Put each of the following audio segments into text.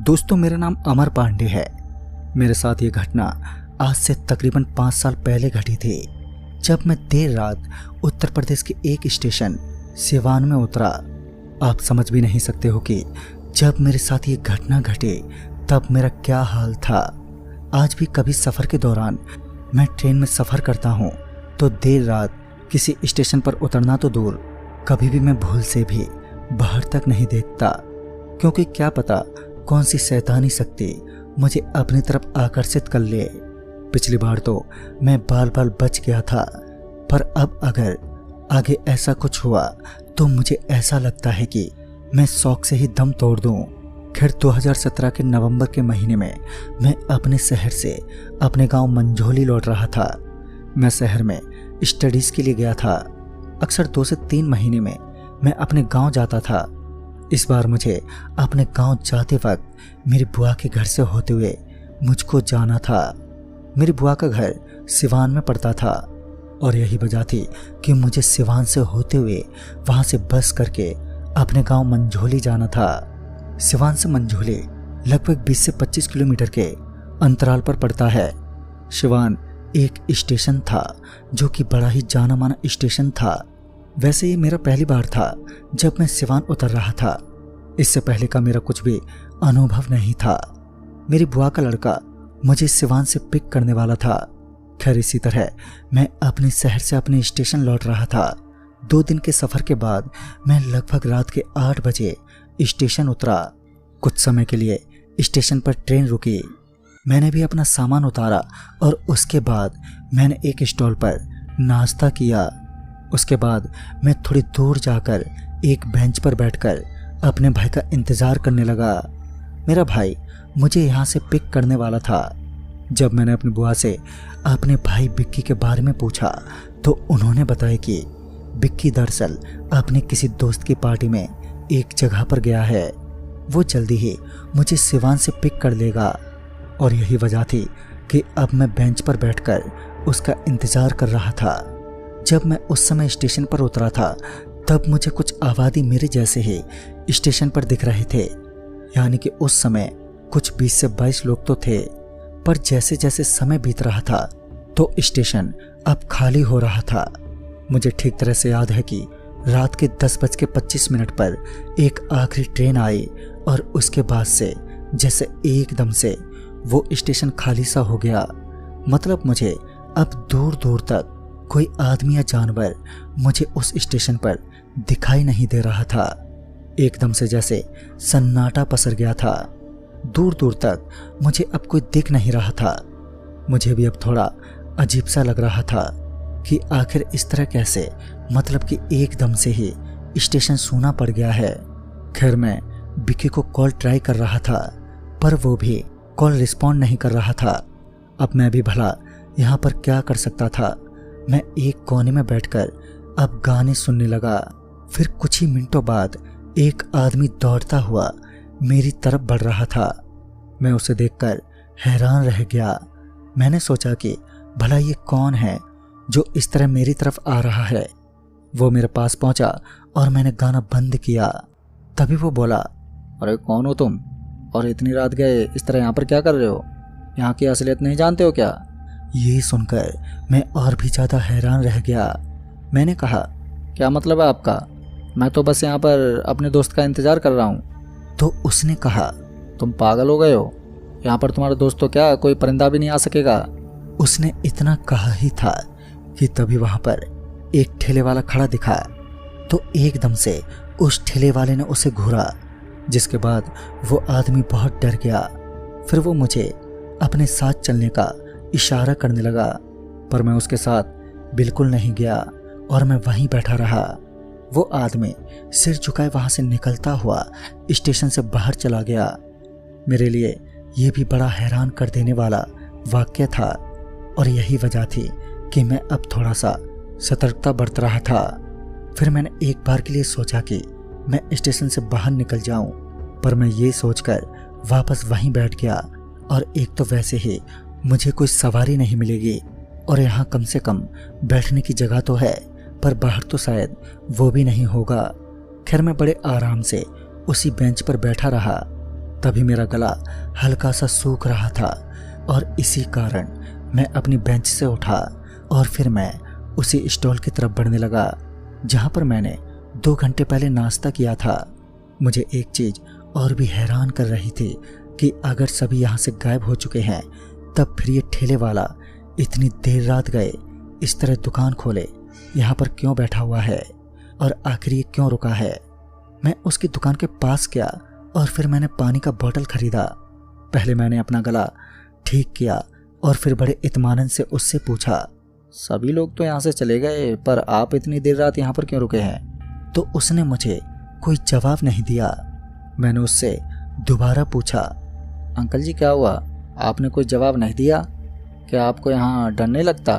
दोस्तों, मेरा नाम अमर पांडे है। मेरे साथ ये घटना आज से तकरीबन 5 साल पहले घटी थी, जब मैं देर रात उत्तर प्रदेश के एक स्टेशन सिवान में उतरा। आप समझ भी नहीं सकते हो कि जब मेरे साथ ये घटना घटे तब मेरा क्या हाल था। आज भी कभी सफ़र के दौरान मैं ट्रेन में सफ़र करता हूँ तो देर रात किसी स्टेशन पर उतरना तो दूर, कभी भी मैं भूल से भी बाहर तक नहीं देखता, क्योंकि क्या पता कौन सी शैतानी शक्ति मुझे अपनी तरफ आकर्षित कर ले। पिछली बार तो मैं बाल बाल बच गया था, पर अब अगर आगे ऐसा कुछ हुआ तो मुझे ऐसा लगता है कि मैं शौक से ही दम तोड़ दूं। खैर 2017 के नवंबर के महीने में मैं अपने शहर से अपने गांव मंझोली लौट रहा था। मैं शहर में स्टडीज़ के लिए गया था। अक्सर 2 से 3 महीने में मैं अपने गांव जाता था। इस बार मुझे अपने गांव जाते वक्त मेरी बुआ के घर से होते हुए मुझको जाना था। मेरी बुआ का घर सिवान में पड़ता था और यही वजह थी कि मुझे सिवान से होते हुए वहां से बस करके अपने गांव मंझोली जाना था। सिवान से मंझोली लगभग 20 से 25 किलोमीटर के अंतराल पर पड़ता है। सिवान एक स्टेशन था जो कि बड़ा ही जाना माना स्टेशन था। वैसे ये मेरा पहली बार था जब मैं सिवान उतर रहा था। इससे पहले का मेरा कुछ भी अनुभव नहीं था। मेरी बुआ का लड़का मुझे सिवान से पिक करने वाला था। खैर इसी तरह मैं अपने शहर से अपने स्टेशन लौट रहा था। 2 दिन के सफ़र के बाद मैं लगभग रात के 8 बजे स्टेशन उतरा। कुछ समय के लिए स्टेशन पर ट्रेन रुकी। मैंने भी अपना सामान उतारा और उसके बाद मैंने एक स्टॉल पर नाश्ता किया। उसके बाद मैं थोड़ी दूर जाकर एक बेंच पर बैठकर अपने भाई का इंतज़ार करने लगा। मेरा भाई मुझे यहाँ से पिक करने वाला था। जब मैंने अपनी बुआ से अपने भाई बिक्की के बारे में पूछा तो उन्होंने बताया कि बिक्की दरअसल अपने किसी दोस्त की पार्टी में एक जगह पर गया है। वो जल्दी ही मुझे सिवान से पिक कर लेगा और यही वजह थी कि अब मैं बेंच पर बैठकर उसका इंतज़ार कर रहा था। जब मैं उस समय स्टेशन पर उतरा था तब मुझे कुछ आबादी मेरे जैसे ही स्टेशन पर दिख रहे थे, यानी कि उस समय कुछ 20 से 22 लोग तो थे। पर जैसे जैसे समय बीत रहा था तो स्टेशन अब खाली हो रहा था। मुझे ठीक तरह से याद है कि रात के 10:25 पर एक आखिरी ट्रेन आई और उसके बाद से जैसे एकदम से वो स्टेशन खाली सा हो गया। मतलब मुझे अब दूर दूर तक कोई आदमी या जानवर मुझे उस स्टेशन पर दिखाई नहीं दे रहा था। एकदम से जैसे सन्नाटा पसर गया था। दूर दूर तक मुझे अब कोई दिख नहीं रहा था। मुझे भी अब थोड़ा अजीब सा लग रहा था कि आखिर इस तरह कैसे, मतलब कि एकदम से ही स्टेशन सूना पड़ गया है। खैर मैं बिक्की को कॉल ट्राई कर रहा था पर वो भी कॉल रिस्पॉन्ड नहीं कर रहा था। अब मैं भी भला यहाँ पर क्या कर सकता था। मैं एक कोने में बैठकर अब गाने सुनने लगा। फिर कुछ ही मिनटों बाद एक आदमी दौड़ता हुआ मेरी तरफ बढ़ रहा था। मैं उसे देखकर हैरान रह गया। मैंने सोचा कि भला ये कौन है जो इस तरह मेरी तरफ आ रहा है। वो मेरे पास पहुंचा और मैंने गाना बंद किया। तभी वो बोला, अरे कौन हो तुम और इतनी रात गए इस तरह यहाँ पर क्या कर रहे हो? यहाँ की असलियत नहीं जानते हो क्या? ये सुनकर मैं और भी ज़्यादा हैरान रह गया। मैंने कहा, क्या मतलब है आपका? मैं तो बस यहाँ पर अपने दोस्त का इंतज़ार कर रहा हूँ। तो उसने कहा, तुम पागल हो गए हो? यहाँ पर तुम्हारा दोस्त तो क्या कोई परिंदा भी नहीं आ सकेगा। उसने इतना कहा ही था कि तभी वहाँ पर एक ठेले वाला खड़ा दिखा। तो एकदम से उस ठेले वाले ने उसे घूरा, जिसके बाद वो आदमी बहुत डर गया। फिर वो मुझे अपने साथ चलने का इशारा करने लगा, पर मैं उसके साथ बिल्कुल नहीं गया और मैं वहीं बैठा रहा। वो आदमी सिर झुकाए वहां से निकलता हुआ स्टेशन से बाहर चला गया। मेरे लिए ये भी बड़ा हैरान कर देने वाला वाक्य था और यही वजह थी कि मैं अब थोड़ा सा सतर्कता बरत रहा था। फिर मैंने एक बार के लिए सोचा कि मैं स्टेशन से बाहर निकल जाऊं, पर मैं ये सोचकर वापस वहीं बैठ गया। और एक तो वैसे ही मुझे कोई सवारी नहीं मिलेगी और यहाँ कम से कम बैठने की जगह तो है, पर बाहर तो शायद वो भी नहीं होगा। खैर मैं बड़े आराम से उसी बेंच पर बैठा रहा। तभी मेरा गला हल्का सा सूख रहा था और इसी कारण मैं अपनी बेंच से उठा और फिर मैं उसी स्टॉल की तरफ बढ़ने लगा जहाँ पर मैंने 2 घंटे पहले नाश्ता किया था। मुझे एक चीज़ और भी हैरान कर रही थी कि अगर सभी यहाँ से गायब हो चुके हैं तब फिर ये ठेले वाला इतनी देर रात गए इस तरह दुकान खोले यहाँ पर क्यों बैठा हुआ है और आखिर ये क्यों रुका है। मैं उसकी दुकान के पास गया और फिर मैंने पानी का बोतल खरीदा। पहले मैंने अपना गला ठीक किया और फिर बड़े इत्मीनान से उससे पूछा, सभी लोग तो यहाँ से चले गए पर आप इतनी देर रात यहाँ पर क्यों रुके हैं? तो उसने मुझे कोई जवाब नहीं दिया। मैंने उससे दोबारा पूछा, अंकल जी क्या हुआ, आपने कोई जवाब नहीं दिया? क्या आपको यहाँ डर नहीं लगता?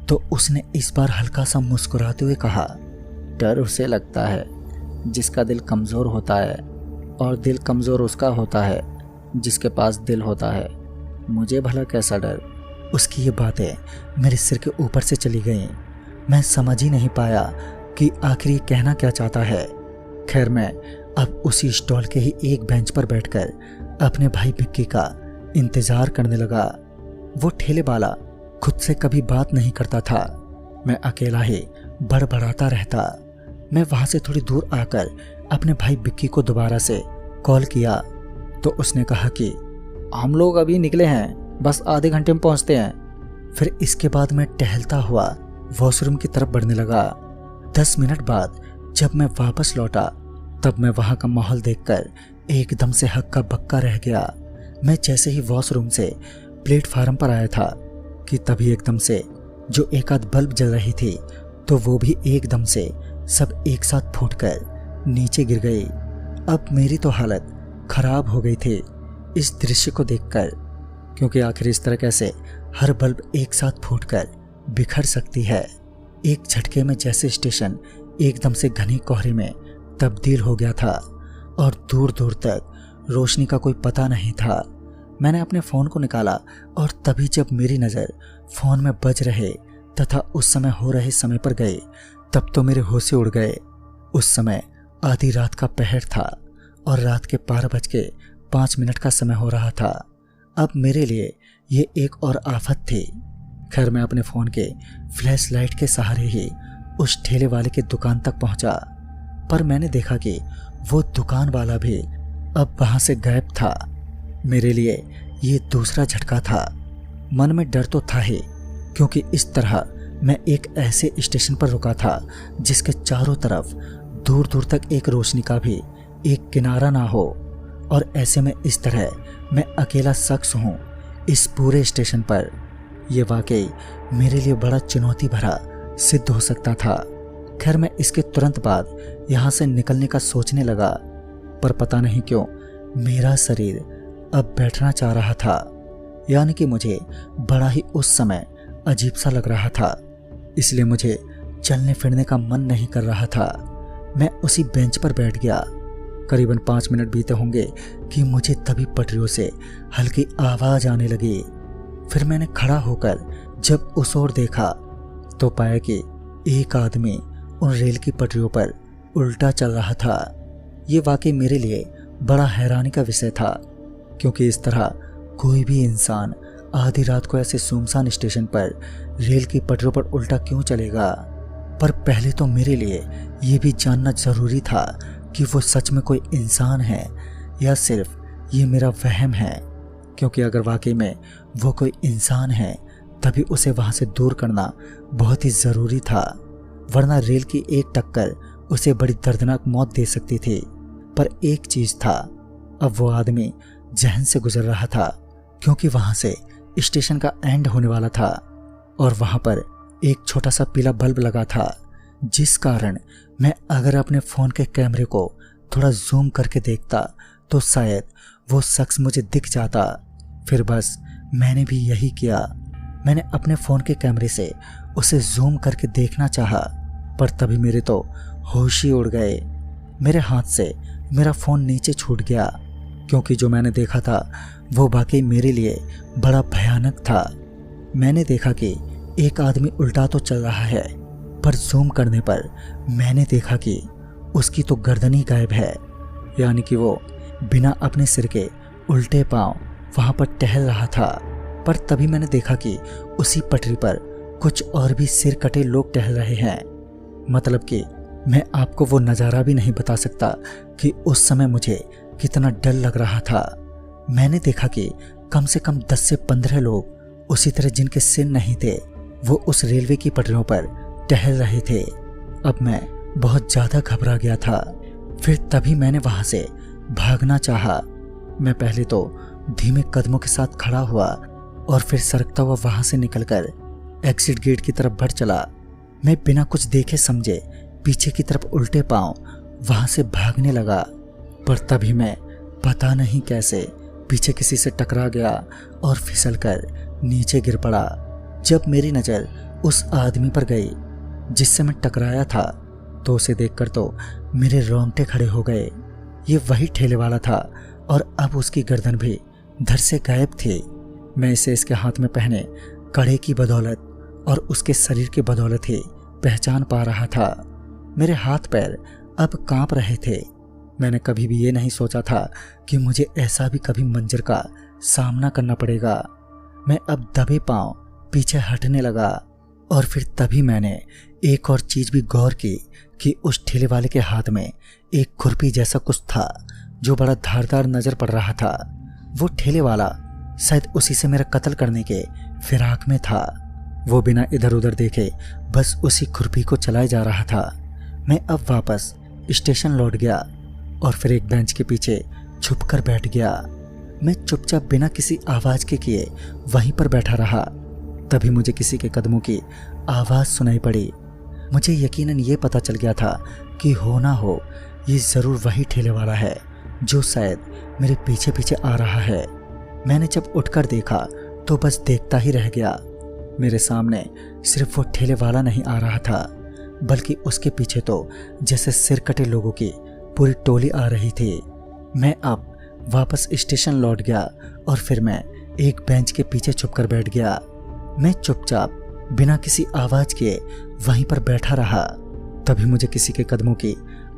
तो उसने इस बार हल्का सा मुस्कुराते हुए कहा, डर उसे लगता है जिसका दिल कमज़ोर होता है और दिल कमज़ोर उसका होता है जिसके पास दिल होता है। मुझे भला कैसा डर। उसकी ये बातें मेरे सिर के ऊपर से चली गईं। मैं समझ ही नहीं पाया कि आखिर ये कहना क्या चाहता है। खैर मैं अब उसी स्टॉल के ही एक बेंच पर बैठकर अपने भाई विक्की का इंतज़ार करने लगा। वो ठेले वाला खुद से कभी बात नहीं करता था। मैं अकेला ही बड़बड़ाता रहता। मैं वहाँ से थोड़ी दूर आकर अपने भाई विक्की को दोबारा से कॉल किया तो उसने कहा कि हम लोग अभी निकले हैं, बस आधे घंटे में पहुँचते हैं। फिर इसके बाद मैं टहलता हुआ वॉशरूम की तरफ बढ़ने लगा। 10 मिनट बाद जब मैं वापस लौटा तब मैं वहाँ का माहौल देखकर एकदम से हक्का बक्का रह गया। मैं जैसे ही वॉशरूम से प्लेटफार्म पर आया था कि तभी एकदम से जो एक आध बल्ब जल रही थी तो वो भी एकदम से सब एक साथ फूटकर नीचे गिर गई। अब मेरी तो हालत खराब हो गई थी इस दृश्य को देखकर, क्योंकि आखिर इस तरह कैसे हर बल्ब एक साथ फूटकर बिखर सकती है। एक झटके में जैसे स्टेशन एकदम से घनी कोहरे में तब्दील हो गया था और दूर दूर तक रोशनी का कोई पता नहीं था। मैंने अपने फ़ोन को निकाला और तभी जब मेरी नज़र फ़ोन में बज रहे तथा उस समय हो रहे समय पर गई तब तो मेरे होश उड़ गए। उस समय आधी रात का पहर था और रात के 12:05 का समय हो रहा था। अब मेरे लिए ये एक और आफत थी। खैर मैं अपने फ़ोन के फ्लैश लाइट के सहारे ही उस ठेले वाले की दुकान तक पहुंचा, पर मैंने देखा कि वो दुकान वाला भी अब वहां से गायब था। मेरे लिए ये दूसरा झटका था। मन में डर तो था ही, क्योंकि इस तरह मैं एक ऐसे स्टेशन पर रुका था जिसके चारों तरफ दूर दूर तक एक रोशनी का भी एक किनारा ना हो, और ऐसे में इस तरह मैं अकेला शख्स हूँ इस पूरे स्टेशन पर। यह वाकई मेरे लिए बड़ा चुनौती भरा सिद्ध हो सकता था। खैर मैं इसके तुरंत बाद यहाँ से निकलने का सोचने लगा, पर पता नहीं क्यों मेरा शरीर अब बैठना चाह रहा था, यानी कि मुझे बड़ा ही उस समय अजीब सा लग रहा था, इसलिए मुझे चलने फिरने का मन नहीं कर रहा था। मैं उसी बेंच पर बैठ गया। करीबन 5 मिनट बीते होंगे कि मुझे तभी पटरियों से हल्की आवाज आने लगी। फिर मैंने खड़ा होकर जब उस ओर देखा तो पाया कि एक आदमी उन रेल की पटरियों पर उल्टा चल रहा था। ये वाकई मेरे लिए बड़ा हैरानी का विषय था, क्योंकि इस तरह कोई भी इंसान आधी रात को ऐसे सुनसान स्टेशन पर रेल की पटरियों पर उल्टा क्यों चलेगा। पर पहले तो मेरे लिए ये भी जानना जरूरी था कि वो सच में कोई इंसान है या सिर्फ ये मेरा वहम है, क्योंकि अगर वाकई में वो कोई इंसान है तभी उसे वहाँ से दूर करना बहुत ही ज़रूरी था, वरना रेल की एक टक्कर उसे बड़ी दर्दनाक मौत दे सकती थी। पर एक चीज़ था, अब वो आदमी जहन से गुजर रहा था, क्योंकि वहाँ से स्टेशन का एंड होने वाला था और वहाँ पर एक छोटा सा पीला बल्ब लगा था, जिस कारण मैं अगर अपने फ़ोन के कैमरे को थोड़ा जूम करके देखता तो शायद वो शख्स मुझे दिख जाता। फिर बस मैंने भी यही किया। मैंने अपने फ़ोन के कैमरे से उसे जूम करके देखना चाहा, पर तभी मेरे तो होश ही उड़ गए। मेरे हाथ से मेरा फ़ोन नीचे छूट गया, क्योंकि जो मैंने देखा था वो वाकई मेरे लिए बड़ा भयानक था। मैंने देखा कि एक आदमी उल्टा तो चल रहा है, पर जूम करने पर मैंने देखा कि उसकी तो गर्दन ही गायब है, यानी कि वो बिना अपने सिर के उल्टे पांव वहां पर टहल रहा था। पर तभी मैंने देखा कि उसी पटरी पर कुछ और भी सिर कटे लोग टहल रहे हैं। मतलब कि मैं आपको वो नज़ारा भी नहीं बता सकता कि उस समय मुझे कितना डर लग रहा था। मैंने देखा कि कम से कम 10 से 15 लोग उसी तरह जिनके सिर नहीं थे वो उस रेलवे की पटरियों पर टहल रहे थे। अब मैं बहुत ज़्यादा घबरा गया था। फिर तभी मैंने वहाँ से भागना चाहा। मैं पहले तो धीमे कदमों के साथ खड़ा हुआ और फिर सरकता हुआ वहाँ से निकलकर एग्जिट गेट की तरफ बढ़ चला। मैं बिना कुछ देखे समझे पीछे की तरफ उल्टे पांव वहाँ से भागने लगा। पर तभी मैं पता नहीं कैसे पीछे किसी से टकरा गया और फिसलकर नीचे गिर पड़ा। जब मेरी नज़र उस आदमी पर गई जिससे मैं टकराया था तो उसे देखकर तो मेरे रोंगटे खड़े हो गए। ये वही ठेले वाला था और अब उसकी गर्दन भी धड़ से गायब थी। मैं इसे इसके हाथ में पहने कड़े की बदौलत और उसके शरीर की बदौलत ही पहचान पा रहा था। मेरे हाथ पैर अब कांप रहे थे। मैंने कभी भी ये नहीं सोचा था कि मुझे ऐसा भी कभी मंजर का सामना करना पड़ेगा। मैं अब दबे पांव पीछे हटने लगा और फिर तभी मैंने एक और चीज भी गौर की कि उस ठेले वाले के हाथ में एक खुरपी जैसा कुछ था जो बड़ा धारदार नजर पड़ रहा था। वो ठेले वाला शायद उसी से मेरा कत्ल करने के फिराक में था। वो बिना इधर उधर देखे बस उसी खुरपी को चलाए जा रहा था। मैं अब वापस स्टेशन लौट गया और फिर एक बेंच के पीछे छुपकर बैठ गया। मैं चुपचाप बिना किसी आवाज के किए वहीं पर बैठा रहा। तभी मुझे किसी के कदमों की आवाज सुनाई पड़ी। मुझे यकीनन ये पता चल गया था कि हो ना हो ये जरूर वही ठेले वाला है जो शायद मेरे पीछे पीछे आ रहा है। मैंने जब उठकर देखा तो बस देखता ही रह गया। मेरे सामने सिर्फ वो ठेले वाला नहीं आ रहा था बल्कि उसके पीछे तो जैसे सिर कटे लोगों की पूरी टोली आ रही थी। मैं अब वापस स्टेशन लौट गया और फिर मैं एक बेंच के पीछे छुपकर बैठ गया। मैं चुपचाप बिना किसी आवाज के वहीं पर बैठा रहा। तभी मुझे किसी के कदमों की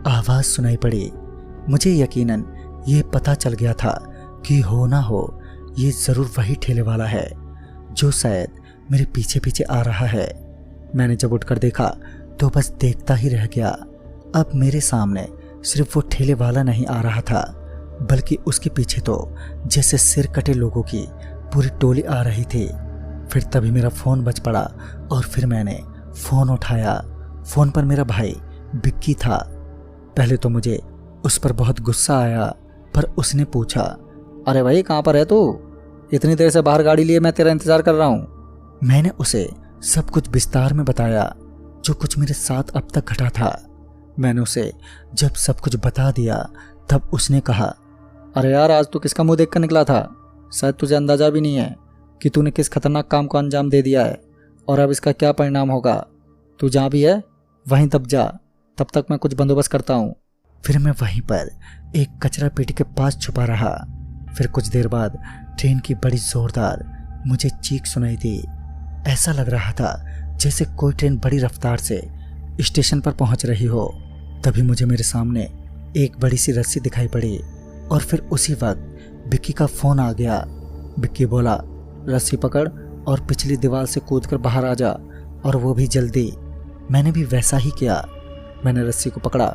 आवाज सुनाई पड़ी। मुझे यकीनन ये पता चल गया था कि हो ना हो ये जरूर वही ठेले वाला है जो शायद मेरे पीछे पीछे आ रहा है। मैंने जब उठकर देखा तो बस देखता ही रह गया। अब मेरे सामने सिर्फ वो ठेले वाला नहीं आ रहा था बल्कि उसके पीछे तो जैसे सिर कटे लोगों की पूरी टोली आ रही थी। फिर तभी मेरा फ़ोन बज पड़ा और फिर मैंने फ़ोन उठाया। फ़ोन पर मेरा भाई बिक्की था। पहले तो मुझे उस पर बहुत गुस्सा आया पर उसने पूछा, अरे भाई कहाँ पर है तू? इतनी देर से बाहर गाड़ी लिए मैं तेरा इंतज़ार कर रहा हूँ। मैंने उसे सब कुछ विस्तार में बताया जो कुछ मेरे साथ अब तक घटा था। मैंने उसे जब सब कुछ बता दिया तब उसने कहा, अरे यार आज तू किसका मुंह देखकर निकला था? शायद तुझे अंदाजा भी नहीं है कि तूने किस खतरनाक काम को अंजाम दे दिया है और अब इसका क्या परिणाम होगा। तू जहाँ भी है वहीं दब जा, तब तक मैं कुछ बंदोबस्त करता हूँ। फिर मैं वहीं पर एक कचरा पेटी के पास छुपा रहा। फिर कुछ देर बाद ट्रेन की बड़ी जोरदार मुझे चीख सुनाई दी। ऐसा लग रहा था जैसे कोई ट्रेन बड़ी रफ्तार से स्टेशन पर पहुंच रही हो। तभी मुझे मेरे सामने एक बड़ी सी रस्सी दिखाई पड़ी और फिर उसी वक्त बिक्की का फ़ोन आ गया। बिक्की बोला, रस्सी पकड़ और पिछली दीवार से कूदकर बाहर आ जा और वो भी जल्दी। मैंने भी वैसा ही किया। मैंने रस्सी को पकड़ा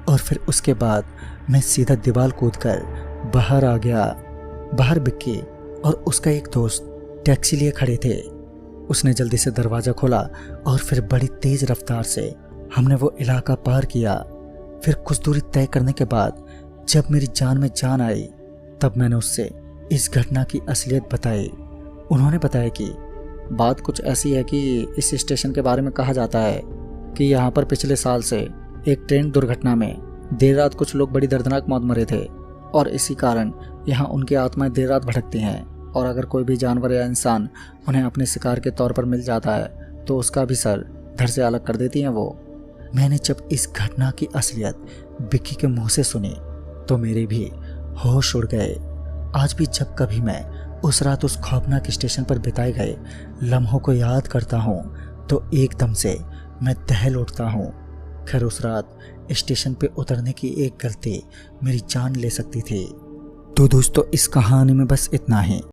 और फिर उसके बाद मैं सीधा दीवार कूदकर बाहर आ गया। बाहर बिक्की और उसका एक दोस्त टैक्सी लिए खड़े थे। उसने जल्दी से दरवाज़ा खोला और फिर बड़ी तेज़ रफ्तार से हमने वो इलाका पार किया। फिर कुछ दूरी तय करने के बाद जब मेरी जान में जान आई तब मैंने उससे इस घटना की असलियत बताई। उन्होंने बताया कि बात कुछ ऐसी है कि इस स्टेशन के बारे में कहा जाता है कि यहाँ पर पिछले साल से एक ट्रेन दुर्घटना में देर रात कुछ लोग बड़ी दर्दनाक मौत मरे थे और इसी कारण यहाँ उनकी आत्माएं देर रात भटकती हैं और अगर कोई भी जानवर या इंसान उन्हें अपने शिकार के तौर पर मिल जाता है तो उसका भी सर धड़ से अलग कर देती हैं वो। मैंने जब इस घटना की असलियत बिक्की के मुंह से सुनी तो मेरे भी होश उड़ गए। आज भी जब कभी मैं उस रात उस खौफनाक स्टेशन पर बिताए गए लम्हों को याद करता हूँ तो एकदम से मैं दहल उठता हूँ। खैर उस रात स्टेशन पे उतरने की एक गलती मेरी जान ले सकती थी। तो दोस्तों इस कहानी में बस इतना ही।